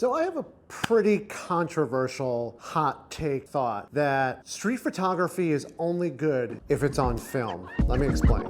So I have a pretty controversial hot take thought that street photography is only good if it's on film. Let me explain.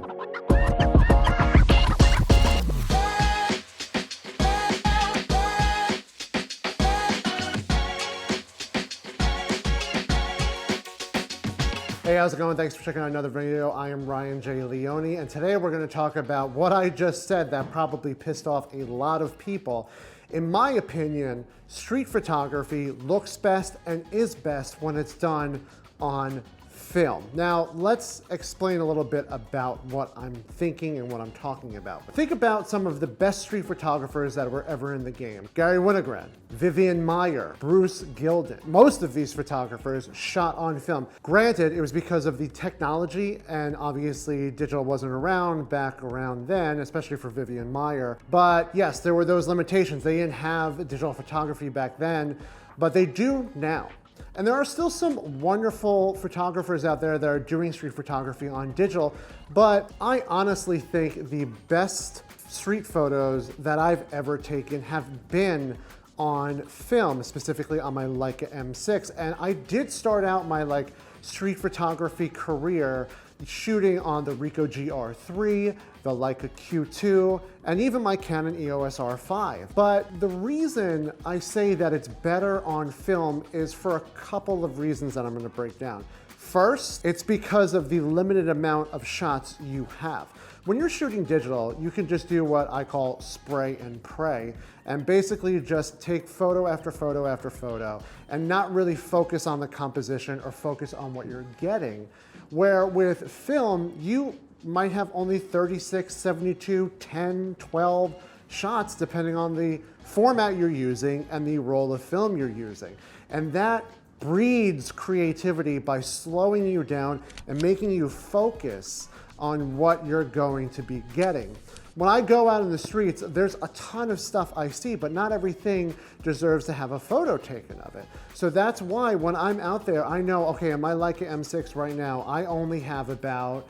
Hey, how's it going? Thanks for checking out another video. I am Ryan J. Leone, and today we're going to talk about what I just said that probably pissed off a lot of people. In my opinion, street photography looks best and is best when it's done on film. Now, let's explain a little bit about what I'm thinking and what I'm talking about. Think about some of the best street photographers that were ever in the game. Garry Winogrand, Vivian Maier, Bruce Gilden. Most of these photographers shot on film. Granted, it was because of the technology, and obviously digital wasn't around back around then, especially for Vivian Maier. But yes, there were those limitations. They didn't have digital photography back then, but they do now. And there are still some wonderful photographers out there that are doing street photography on digital, but I honestly think the best street photos that I've ever taken have been on film, specifically on my Leica M6. And I did start out my street photography career shooting on the Ricoh GR3, the Leica Q2, and even my Canon EOS R5. But the reason I say that it's better on film is for a couple of reasons that I'm gonna break down. First, it's because of the limited amount of shots you have. When you're shooting digital, you can just do what I call spray and pray, and basically just take photo after photo after photo and not really focus on the composition or focus on what you're getting. Where with film, you might have only 36, 72, 10, 12 shots, depending on the format you're using and the roll of film you're using. And that breeds creativity by slowing you down and making you focus on what you're going to be getting. When I go out in the streets, there's a ton of stuff I see, but not everything deserves to have a photo taken of it. So that's why when I'm out there, I know, okay, on my Leica M6 right now, I only have about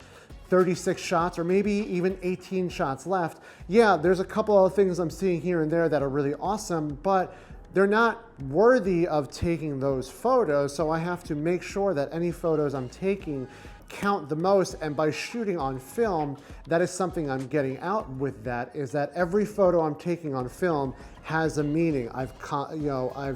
36 shots or maybe even 18 shots left. Yeah, there's a couple of things I'm seeing here and there that are really awesome, but they're not worthy of taking those photos. So I have to make sure that any photos I'm taking count the most, and by shooting on film, that is something I'm getting out with that, is that every photo I'm taking on film has a meaning. I've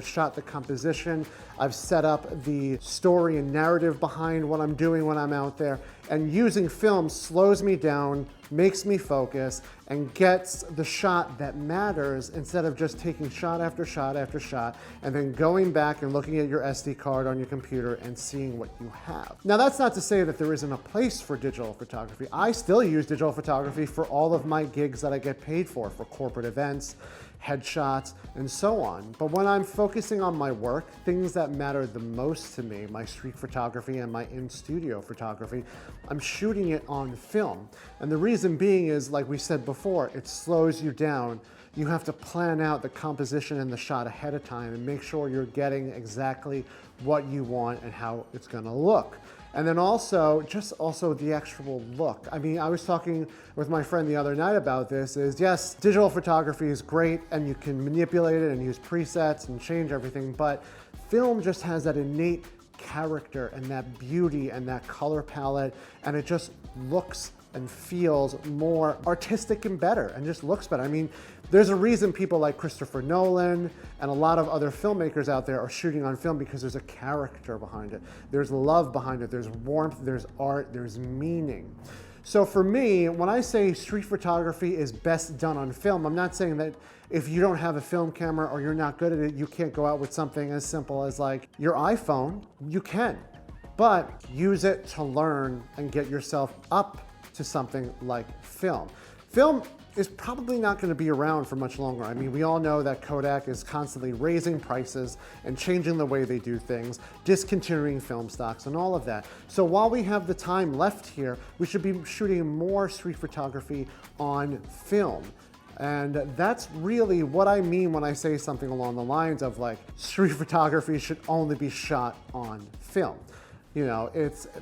shot the composition, I've set up the story and narrative behind what I'm doing when I'm out there, and using film slows me down, makes me focus, and gets the shot that matters instead of just taking shot after shot after shot and then going back and looking at your SD card on your computer and seeing what you have. Now, that's not to say that there isn't a place for digital photography. I still use digital photography for all of my gigs that I get paid for corporate events, headshots, and so on. But when I'm focusing on my work, things that matter the most to me, my street photography and my in-studio photography, I'm shooting it on film. And the reason being is, like we said before, it slows you down. You have to plan out the composition and the shot ahead of time and make sure you're getting exactly what you want and how it's gonna look. And then also the actual look. I mean, I was talking with my friend the other night about this, is yes, digital photography is great and you can manipulate it and use presets and change everything, but film just has that innate character and that beauty and that color palette, and it just looks and feels more artistic and better and just looks better. I mean, there's a reason people like Christopher Nolan and a lot of other filmmakers out there are shooting on film, because there's a character behind it. There's love behind it. There's warmth, there's art, there's meaning. So for me, when I say street photography is best done on film, I'm not saying that if you don't have a film camera or you're not good at it, you can't go out with something as simple as like your iPhone. You can, but use it to learn and get yourself up to something like film. Film is probably not going to be around for much longer. I mean, we all know that Kodak is constantly raising prices and changing the way they do things, discontinuing film stocks and all of that. So while we have the time left here, we should be shooting more street photography on film. And that's really what I mean when I say something along the lines of like street photography should only be shot on film. You know,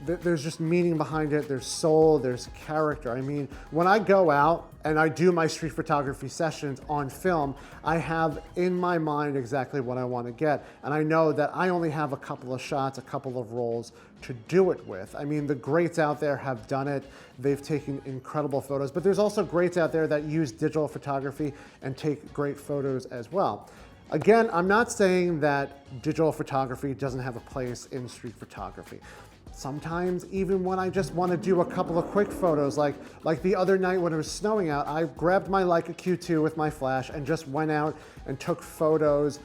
there's just meaning behind it, there's soul, there's character. I mean, when I go out and I do my street photography sessions on film, I have in my mind exactly what I want to get. And I know that I only have a couple of shots, a couple of rolls to do it with. I mean, the greats out there have done it. They've taken incredible photos, but there's also greats out there that use digital photography and take great photos as well. Again, I'm not saying that digital photography doesn't have a place in street photography. Sometimes, even when I just want to do a couple of quick photos, like the other night when it was snowing out, I grabbed my Leica Q2 with my flash and just went out and took photos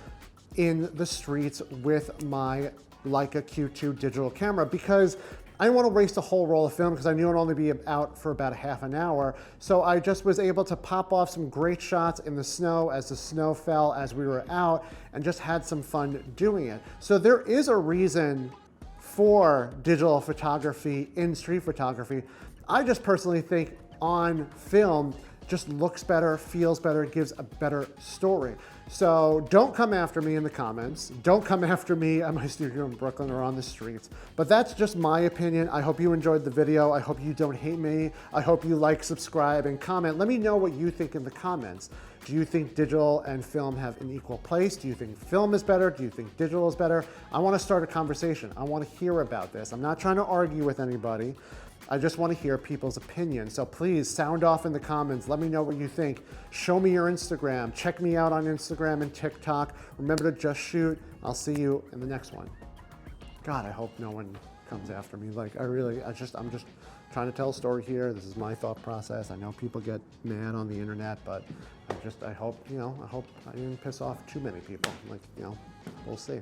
in the streets with my Leica Q2 digital camera because I didn't want to waste a whole roll of film because I knew it'd only be out for about a half an hour. So I just was able to pop off some great shots in the snow as the snow fell as we were out and just had some fun doing it. So there is a reason for digital photography in street photography. I just personally think on film just looks better, feels better, gives a better story. So don't come after me in the comments. Don't come after me at my studio in Brooklyn or on the streets. But that's just my opinion. I hope you enjoyed the video. I hope you don't hate me. I hope you like, subscribe, and comment. Let me know what you think in the comments. Do you think digital and film have an equal place? Do you think film is better? Do you think digital is better? I want to start a conversation. I want to hear about this. I'm not trying to argue with anybody. I just want to hear people's opinions. So please sound off in the comments. Let me know what you think. Show me your Instagram. Check me out on Instagram and TikTok. Remember to just shoot. I'll see you in the next one. God, I hope no one comes after me. Like, I'm just trying to tell a story here. This is my thought process. I know people get mad on the internet, but I hope I didn't piss off too many people. Like, we'll see.